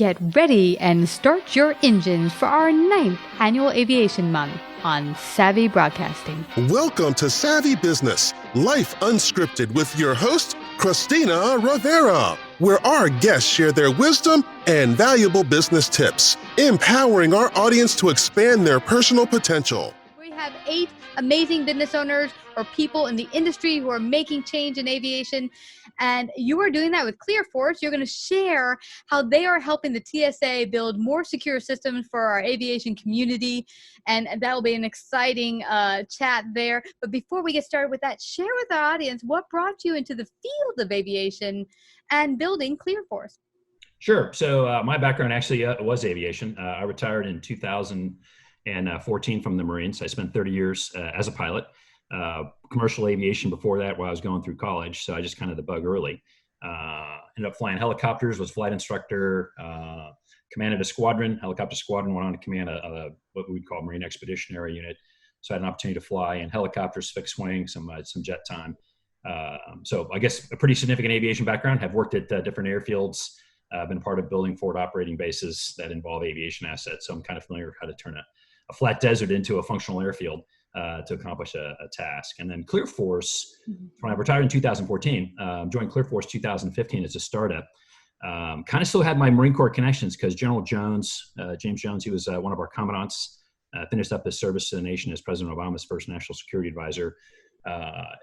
Get ready and start your engines for our 9th annual Aviation Month on Savvy Broadcasting. Welcome to Savvy Business, Life Unscripted with your host, Christina Rivera, where our guests share their wisdom and valuable business tips, empowering our audience to expand their personal potential. We have 8 amazing business owners or people in the industry who are making change in aviation. And you are doing that with ClearForce. You're going to share how they are helping the TSA build more secure systems for our aviation community. And that will be an exciting chat there. But before we get started with that, share with our audience what brought you into the field of aviation and building ClearForce. Sure. So my background actually was aviation. I retired in 2014 from the Marines. I spent 30 years as a pilot. Commercial aviation before that while I was going through college. So I just kind of the bug early. Ended up flying helicopters, was flight instructor, commanded a squadron, helicopter squadron, went on to command what we would call Marine Expeditionary Unit. So I had an opportunity to fly in helicopters, fixed wing, some jet time. So I guess a pretty significant aviation background. Have worked at different airfields. Been part of building forward operating bases that involve aviation assets. So I'm kind of familiar with how to turn a flat desert into a functional airfield. To accomplish a task. And then ClearForce, when I retired in 2014, joined ClearForce 2015 as a startup. Kind of still had my Marine Corps connections because General Jones, James Jones, he was one of our commandants, finished up his service to the nation as President Obama's first national security advisor.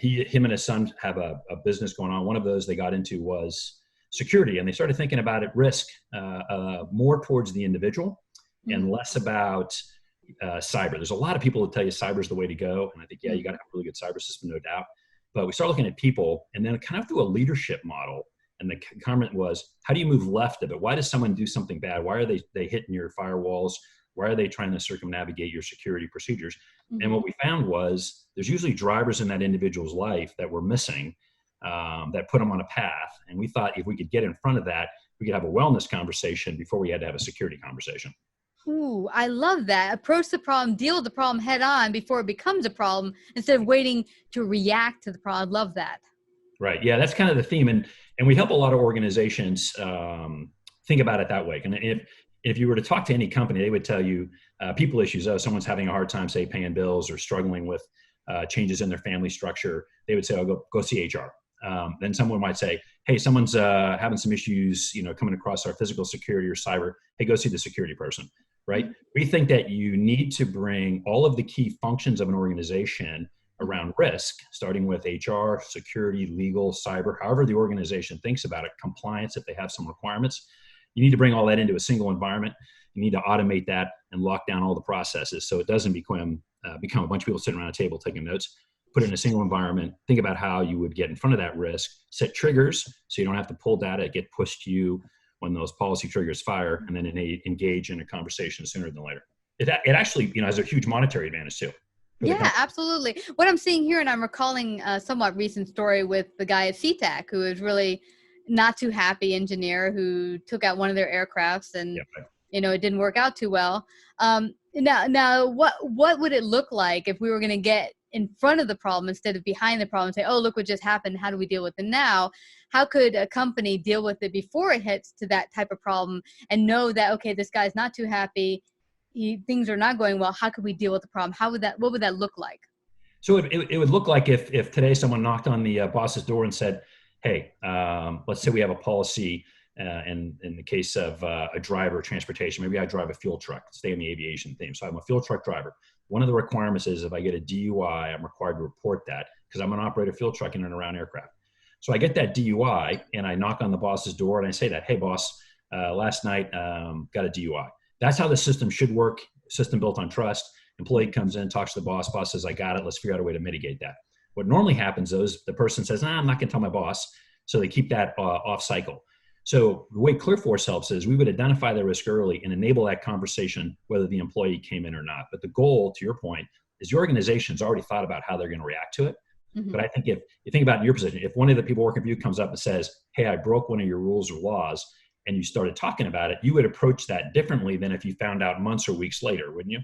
Him and his son have a business going on. One of those they got into was security, and they started thinking about it risk more towards the individual and less about cyber. There's a lot of people that tell you cyber is the way to go. And I think, yeah, you got to have a really good cyber system, no doubt. But we start looking at people and then kind of do a leadership model. And the comment was, how do you move left of it? Why does someone do something bad? Why are they hitting your firewalls? Why are they trying to circumnavigate your security procedures? And what we found was there's usually drivers in that individual's life that were missing that put them on a path. And we thought if we could get in front of that, we could have a wellness conversation before we had to have a security conversation. Ooh, I love that. Approach the problem, deal with the problem head on before it becomes a problem instead of waiting to react to the problem. I love that. Right. Yeah, that's kind of the theme. And we help a lot of organizations think about it that way. And if you were to talk to any company, they would tell you people issues. Oh, someone's having a hard time, say, paying bills or struggling with changes in their family structure. They would say, oh, go see HR. Then someone might say, hey, someone's having some issues, coming across our physical security or cyber. Hey, go see the security person. Right? We think that you need to bring all of the key functions of an organization around risk, starting with HR, security, legal, cyber, however the organization thinks about it, compliance if they have some requirements. You need to bring all that into a single environment. You need to automate that and lock down all the processes so it doesn't become a bunch of people sitting around a table taking notes. Put it in a single environment. Think about how you would get in front of that risk. Set triggers so you don't have to pull data, get pushed to you when those policy triggers fire, and then engage in a conversation sooner than later. It actually, has a huge monetary advantage too. Yeah, absolutely. What I'm seeing here, and I'm recalling a somewhat recent story with the guy at SeaTac, who is really not too happy engineer who took out one of their aircrafts and, it didn't work out too well. Now, what would it look like if we were going to get in front of the problem instead of behind the problem and say, oh, look what just happened. How do we deal with it now? How could a company deal with it before it hits to that type of problem and know that, okay, this guy's not too happy. Things are not going well. How could we deal with the problem? What would that look like? So it would look like if today someone knocked on the boss's door and said, hey, let's say we have a policy in the case of a driver transportation, maybe I drive a fuel truck, stay in the aviation theme. So I'm a fuel truck driver. One of the requirements is if I get a DUI, I'm required to report that because I'm an operator fuel truck in and around aircraft. So I get that DUI and I knock on the boss's door and I say that, hey boss, last night got a DUI. That's how the system should work. System built on trust. Employee comes in, talks to the boss. Boss says, I got it. Let's figure out a way to mitigate that. What normally happens is the person says, I'm not going to tell my boss. So they keep that off cycle. So the way ClearForce helps is we would identify the risk early and enable that conversation, whether the employee came in or not. But the goal, to your point, is the organization's already thought about how they're going to react to it. But I think if you think about your position, if one of the people working for you comes up and says, hey, I broke one of your rules or laws, and you started talking about it, you would approach that differently than if you found out months or weeks later, wouldn't you?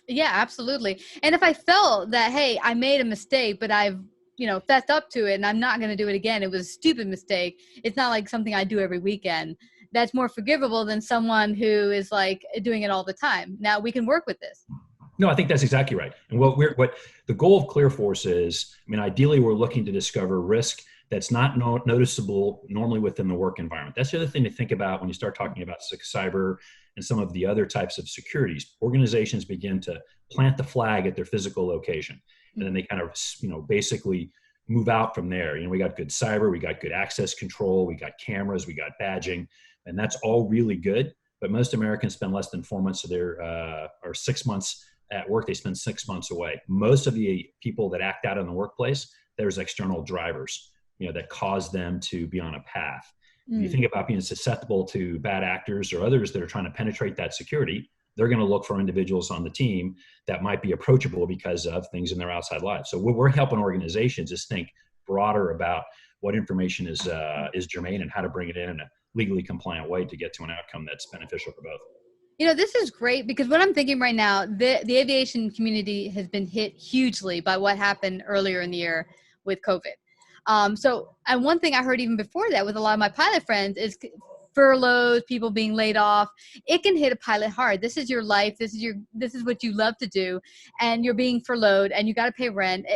Yeah, absolutely. And if I felt that, hey, I made a mistake, but I've fessed up to it and I'm not going to do it again. It was a stupid mistake. It's not like something I do every weekend. that's more forgivable than someone who is like doing it all the time. Now we can work with this. No, I think that's exactly right. And what the goal of ClearForce is, I mean, ideally we're looking to discover risk that's not noticeable normally within the work environment. That's the other thing to think about when you start talking about cyber and some of the other types of securities. Organizations begin to plant the flag at their physical location, and then they kind of, basically move out from there. We got good cyber, we got good access control, we got cameras, we got badging, and that's all really good. But most Americans spend less than 4 months of their, or 6 months at work. They spend 6 months away. Most of the people that act out in the workplace, there's external drivers, that cause them to be on a path. When you think about being susceptible to bad actors or others that are trying to penetrate that security, they're going to look for individuals on the team that might be approachable because of things in their outside lives. So what we're helping organizations is think broader about what information is germane and how to bring it in a legally compliant way to get to an outcome that's beneficial for both. This is great because what I'm thinking right now, the aviation community has been hit hugely by what happened earlier in the year with COVID. And one thing I heard even before that with a lot of my pilot friends is furloughs, people being laid off. It can hit a pilot hard. This is your life. This is what you love to do, and you're being furloughed, and you got to pay rent,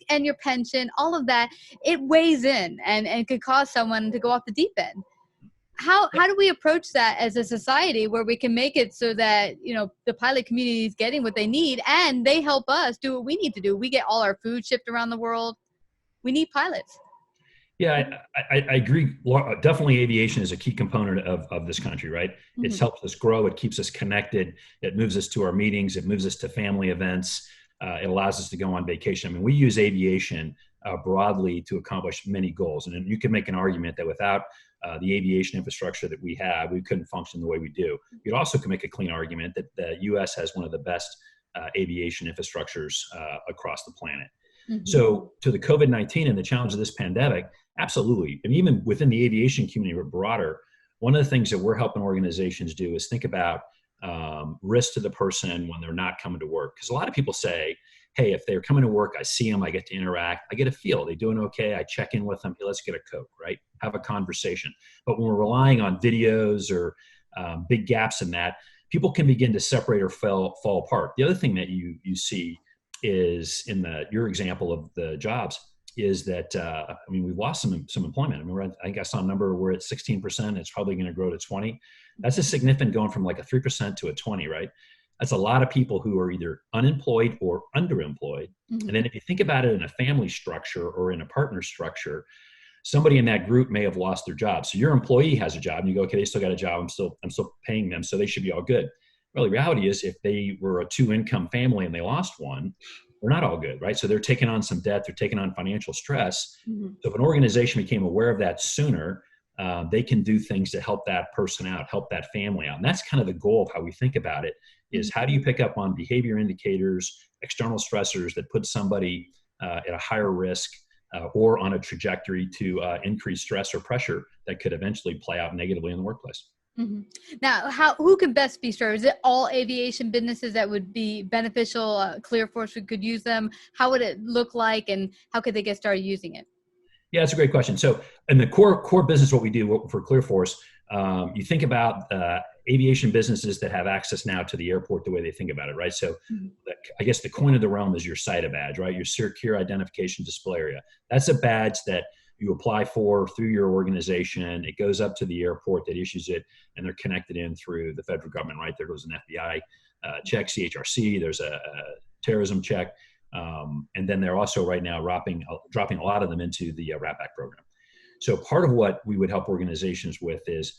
and your pension, all of that. It weighs in and could cause someone to go off the deep end. How do we approach that as a society where we can make it so that the pilot community is getting what they need and they help us do what we need to do? We get all our food shipped around the world. We need pilots. Yeah, I agree. Definitely aviation is a key component of this country, right? Mm-hmm. It helps us grow. It keeps us connected. It moves us to our meetings. It moves us to family events. It allows us to go on vacation. I mean, we use aviation broadly to accomplish many goals. And you can make an argument that without the aviation infrastructure that we have, we couldn't function the way we do. You also can make a clean argument that the U.S. has one of the best aviation infrastructures across the planet. Mm-hmm. So to the COVID-19 and the challenge of this pandemic, absolutely. And even within the aviation community or broader, one of the things that we're helping organizations do is think about risk to the person when they're not coming to work. Because a lot of people say, hey, if they're coming to work, I see them, I get to interact, I get a feel, they doing okay, I check in with them, hey, let's get a Coke, right? Have a conversation. But when we're relying on videos or big gaps in that, people can begin to separate or fall apart. The other thing that you see is in your example of the jobs is that, we've lost some employment. I think I saw a number, we're at 16%, it's probably going to grow to 20. That's a significant going from like a 3% to a 20, right? That's a lot of people who are either unemployed or underemployed. Mm-hmm. And then if you think about it in a family structure or in a partner structure, somebody in that group may have lost their job. So your employee has a job and you go, okay, they still got a job. I'm still paying them. So they should be all good. Well, the reality is if they were a 2-income family and they lost one, they're not all good, right? So they're taking on some debt, they're taking on financial stress. Mm-hmm. So if an organization became aware of that sooner, they can do things to help that person out, help that family out. And that's kind of the goal of how we think about it, is how do you pick up on behavior indicators, external stressors that put somebody at a higher risk or on a trajectory to increase stress or pressure that could eventually play out negatively in the workplace. Mm-hmm. Now, who could best be served? Is it all aviation businesses that would be beneficial? ClearForce could use them. How would it look like, and how could they get started using it? Yeah, that's a great question. So in the core business, what we do for ClearForce, you think about aviation businesses that have access now to the airport the way they think about it, right? So I guess the coin of the realm is your SITA badge, right? Your Secure Identification Display Area. That's a badge that you apply for through your organization. It goes up to the airport that issues it, and they're connected in through the federal government, right? There goes an FBI check, CHRC, there's a terrorism check. And then they're also right now dropping a lot of them into the RAPAC program. So part of what we would help organizations with is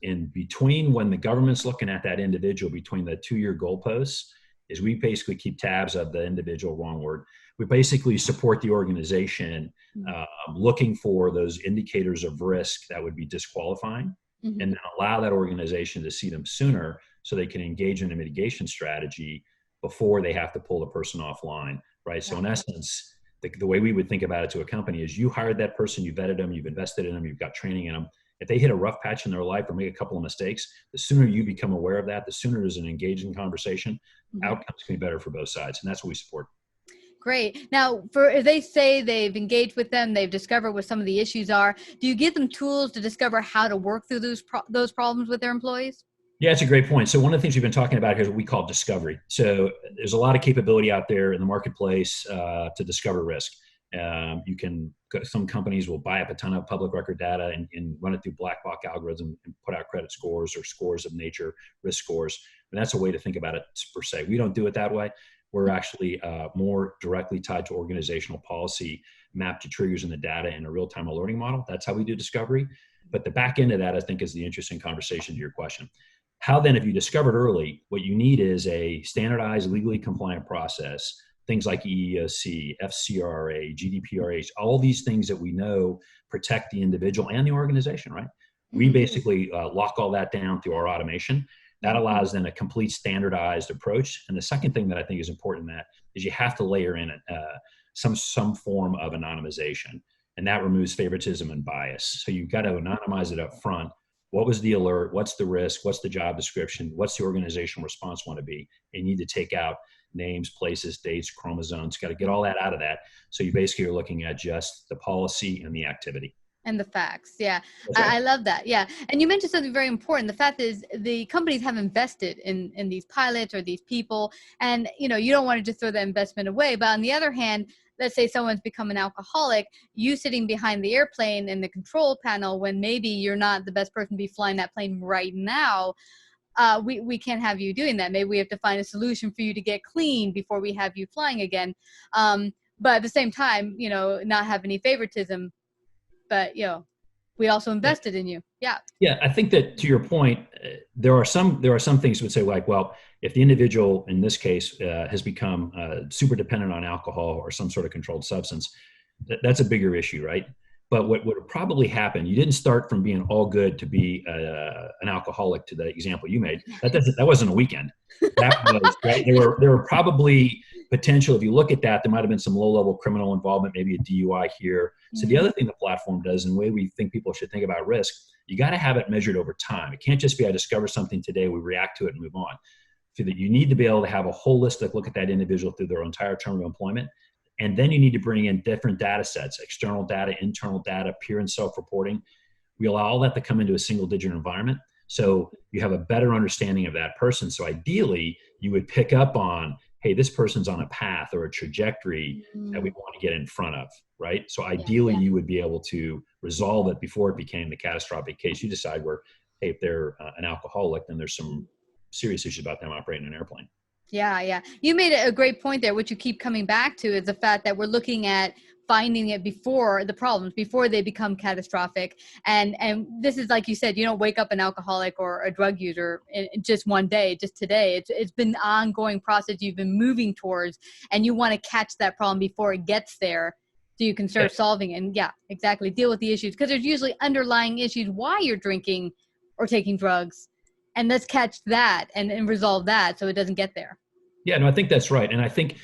in between when the government's looking at that individual between the 2-year goalposts, is we basically keep tabs of the individual, wrong word. We basically support the organization looking for those indicators of risk that would be disqualifying, and then allow that organization to see them sooner so they can engage in a mitigation strategy before they have to pull the person offline, right? So in essence, the way we would think about it to a company is you hired that person, you vetted them, you've invested in them, you've got training in them. If they hit a rough patch in their life or make a couple of mistakes, the sooner you become aware of that, the sooner there's an engaging conversation, outcomes can be better for both sides. And that's what we support. Great. Now, if they say they've engaged with them, they've discovered what some of the issues are, do you give them tools to discover how to work through those problems with their employees? Yeah, it's a great point. So one of the things we've been talking about here is what we call discovery. So there's a lot of capability out there in the marketplace to discover risk. Some companies will buy up a ton of public record data and run it through black box algorithms and put out credit scores or scores of nature, risk scores. And that's a way to think about it per se. We don't do it that way. We're actually more directly tied to organizational policy, mapped to triggers in the data in a real-time alerting model. That's how we do discovery. But the back end of that, I think, is the interesting conversation to your question. How then, if you discovered early, what you need is a standardized, legally compliant process, things like EEOC, FCRA, GDPR, all these things that we know protect the individual and the organization, right? We basically lock all that down through our automation. That allows then a complete standardized approach. And the second thing that I think is important in that is you have to layer in some form of anonymization, and that removes favoritism and bias. So you've got to anonymize it up front. What was the alert? What's the risk? What's the job description? What's the organizational response want to be? And you need to take out names, places, dates, chromosomes. Got to get all that out of that. So you basically are looking at just the policy and the activity. And the facts. Yeah. Right. I love that. Yeah. And you mentioned something very important. The fact is the companies have invested in these pilots or these people, and you don't want to just throw that investment away. But on the other hand, let's say someone's become an alcoholic, you sitting behind the airplane in the control panel when maybe you're not the best person to be flying that plane right now. We can't have you doing that. Maybe we have to find a solution for you to get clean before we have you flying again. But at the same time, not have any favoritism. But we also invested in you. Yeah. Yeah, I think that to your point, there are some things that would say like, well, if the individual in this case has become super dependent on alcohol or some sort of controlled substance, that's a bigger issue, right? But what would probably happen, you didn't start from being all good to be an alcoholic, to the example you made. That wasn't a weekend. That was right. There were probably potential. If you look at that, there might have been some low-level criminal involvement, maybe a DUI here. So the other thing the platform does, and the way we think people should think about risk, you got to have it measured over time. It can't just be I discover something today, we react to it and move on. So that you need to be able to have a holistic look at that individual through their entire term of employment. And then you need to bring in different data sets, external data, internal data, peer and self-reporting. We allow all that to come into a single digit environment. So you have a better understanding of that person. So ideally, you would pick up on, hey, this person's on a path or a trajectory that we want to get in front of, right? So ideally, you would be able to resolve it before it became the catastrophic case you decide where, hey, if they're an alcoholic, then there's some serious issues about them operating an airplane. Yeah. You made a great point there. What you keep coming back to is the fact that we're looking at finding it before the problems, before they become catastrophic. And this is, like you said, you don't wake up an alcoholic or a drug user in just one day, just today. It's been an ongoing process you've been moving towards, and you want to catch that problem before it gets there so you can start solving it. And exactly, deal with the issues, because there's usually underlying issues why you're drinking or taking drugs. And let's catch that and resolve that so it doesn't get there. Yeah, no, I think that's right. And I think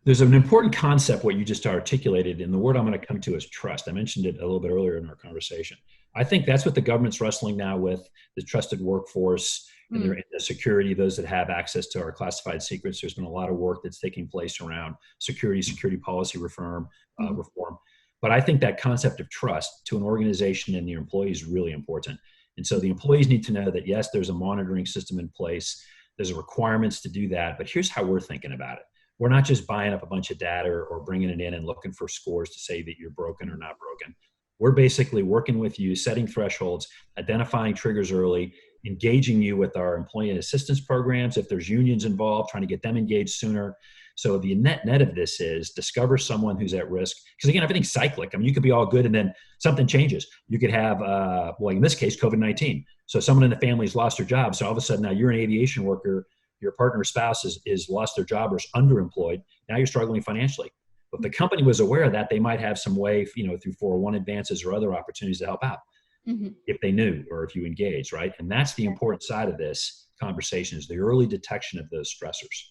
there's an important concept, what you just articulated, and the word I'm going to come to is trust. I mentioned it a little bit earlier in our conversation. I think that's what the government's wrestling now with, the trusted workforce and the security, those that have access to our classified secrets. There's been a lot of work that's taking place around security policy reform. But I think that concept of trust to an organization and their employees is really important. And so the employees need to know that, yes, there's a monitoring system in place. There's requirements to do that. But here's how we're thinking about it. We're not just buying up a bunch of data or bringing it in and looking for scores to say that you're broken or not broken. We're basically working with you, setting thresholds, identifying triggers early, engaging you with our employee assistance programs. If there's unions involved, trying to get them engaged sooner. So the net of this is discover someone who's at risk. Because again, everything's cyclic. I mean, you could be all good and then something changes. You could have, well, in this case, COVID-19. So someone in the family's lost their job. So all of a sudden now you're an aviation worker, your partner or spouse is lost their job or is underemployed. Now you're struggling financially. But if the company was aware of that, they might have some way, through 401 advances or other opportunities to help out if they knew or if you engage, right? And that's the important side of this conversation is the early detection of those stressors.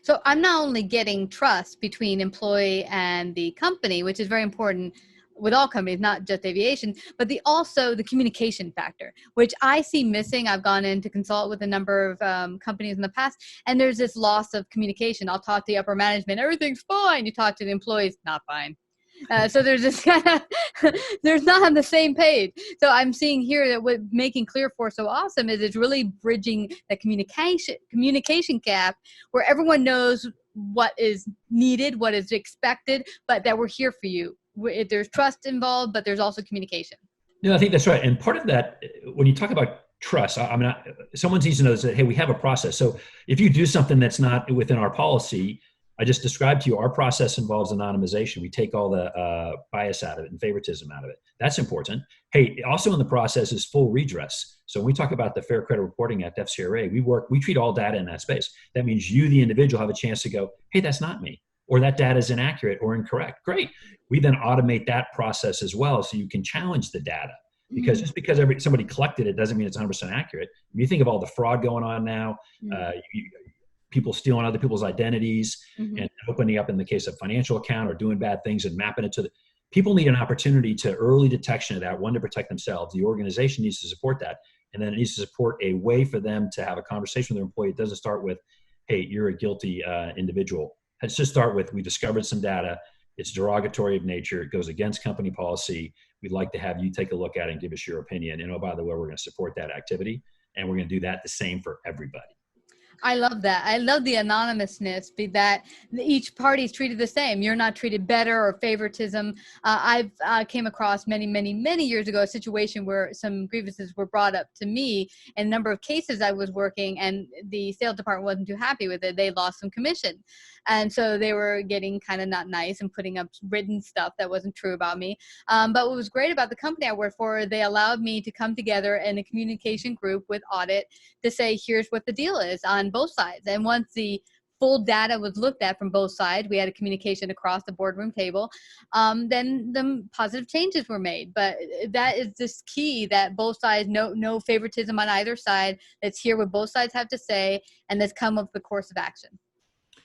So I'm not only getting trust between employee and the company, which is very important. with all companies, not just aviation, but also the communication factor, which I see missing. I've gone in to consult with a number of companies in the past, and there's this loss of communication. I'll talk to the upper management, everything's fine. You talk to the employees, not fine. So there's this kind of, there's not on the same page. So I'm seeing here that what making ClearForce so awesome is it's really bridging the communication gap where everyone knows what is needed, what is expected, but that we're here for you. There's trust involved, but there's also communication. No, I think that's right. And part of that, when you talk about trust, I mean, someone needs to know that, hey, we have a process. So if you do something that's not within our policy, I just described to you, our process involves anonymization. We take all the bias out of it and favoritism out of it. That's important. Hey, also in the process is full redress. So when we talk about the Fair Credit Reporting Act, FCRA, we treat all data in that space. That means you, the individual, have a chance to go, hey, that's not me, or that data is inaccurate or incorrect. Great. We then automate that process as well, so you can challenge the data. Because just because somebody collected it doesn't mean it's 100% accurate. When you think of all the fraud going on now, people stealing other people's identities and opening up in the case of financial account or doing bad things and mapping it to people need an opportunity to early detection of that, one, to protect themselves. The organization needs to support that. And then it needs to support a way for them to have a conversation with their employee. It doesn't start with, hey, you're a guilty individual. Let's just start with, we discovered some data. It's derogatory of nature. It goes against company policy. We'd like to have you take a look at it and give us your opinion. And oh, by the way, we're going to support that activity. And we're going to do that the same for everybody. I love that. I love the anonymousness, that each party is treated the same. You're not treated better or favoritism. I've came across many years ago a situation where some grievances were brought up to me, and a number of cases I was working, and the sales department wasn't too happy with it. They lost some commission. And so they were getting kind of not nice and putting up written stuff that wasn't true about me. But what was great about the company I worked for, they allowed me to come together in a communication group with audit to say, here's what the deal is on both sides. And once the full data was looked at from both sides, we had a communication across the boardroom table, then the positive changes were made. But that is this key, that both sides, no favoritism on either side. Let's hear what both sides have to say, and let's come up with a course of action.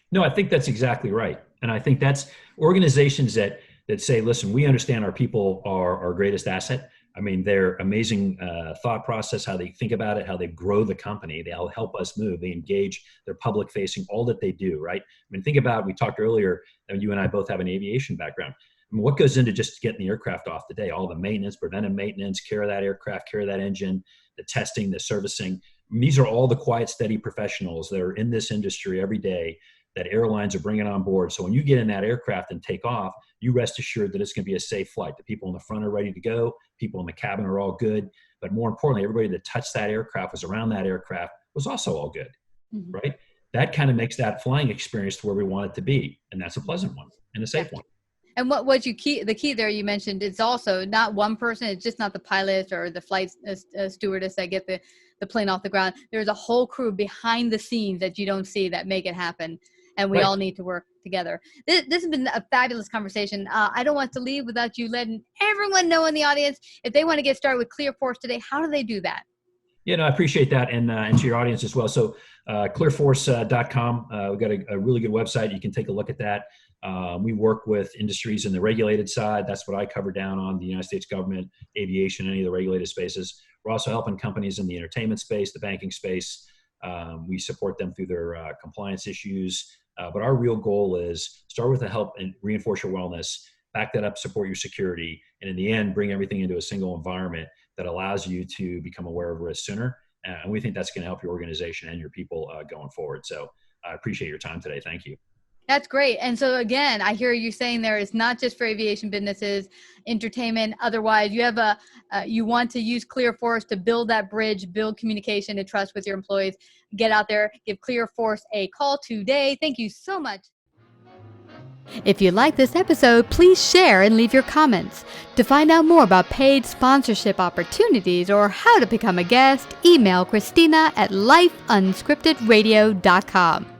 No, I think that's exactly right. And I think that's organizations that say, listen, we understand our people are our greatest asset. I mean, their amazing thought process, how they think about it, how they grow the company, they'll help us move, they engage, they're public facing, all that they do, right? I mean, think about, we talked earlier, and you and I both have an aviation background. I mean, what goes into just getting the aircraft off today? All the maintenance, preventive maintenance, care of that aircraft, care of that engine, the testing, the servicing. I mean, these are all the quiet, steady professionals that are in this industry every day that airlines are bringing on board. So when you get in that aircraft and take off, you rest assured that it's going to be a safe flight. The people in the front are ready to go. People in the cabin are all good. But more importantly, everybody that touched that aircraft, was around that aircraft, was also all good, right? That kind of makes that flying experience to where we want it to be. And that's a pleasant one and a safe one. And the key there you mentioned, it's also not one person. It's just not the pilot or the flight stewardess that get the plane off the ground. There's a whole crew behind the scenes that you don't see that make it happen. And we all need to work together. This has been a fabulous conversation. I don't want to leave without you letting everyone know in the audience, if they want to get started with ClearForce today, how do they do that? Yeah, no, I appreciate that. And to your audience as well. So ClearForce.com, we've got a really good website. You can take a look at that. We work with industries in the regulated side. That's what I cover down on, the United States government, aviation, any of the regulated spaces. We're also helping companies in the entertainment space, the banking space. We support them through their compliance issues. But our real goal is start with the help and reinforce your wellness, back that up, support your security, and in the end, bring everything into a single environment that allows you to become aware of risk sooner. And we think that's going to help your organization and your people going forward. So I appreciate your time today. Thank you. That's great. And so again, I hear you saying there is not just for aviation businesses, entertainment, otherwise you have you want to use ClearForce to build that bridge, build communication and trust with your employees. Get out there, give ClearForce a call today. Thank you so much. If you like this episode, please share and leave your comments. To find out more about paid sponsorship opportunities or how to become a guest, email Christina at lifeunscriptedradio.com.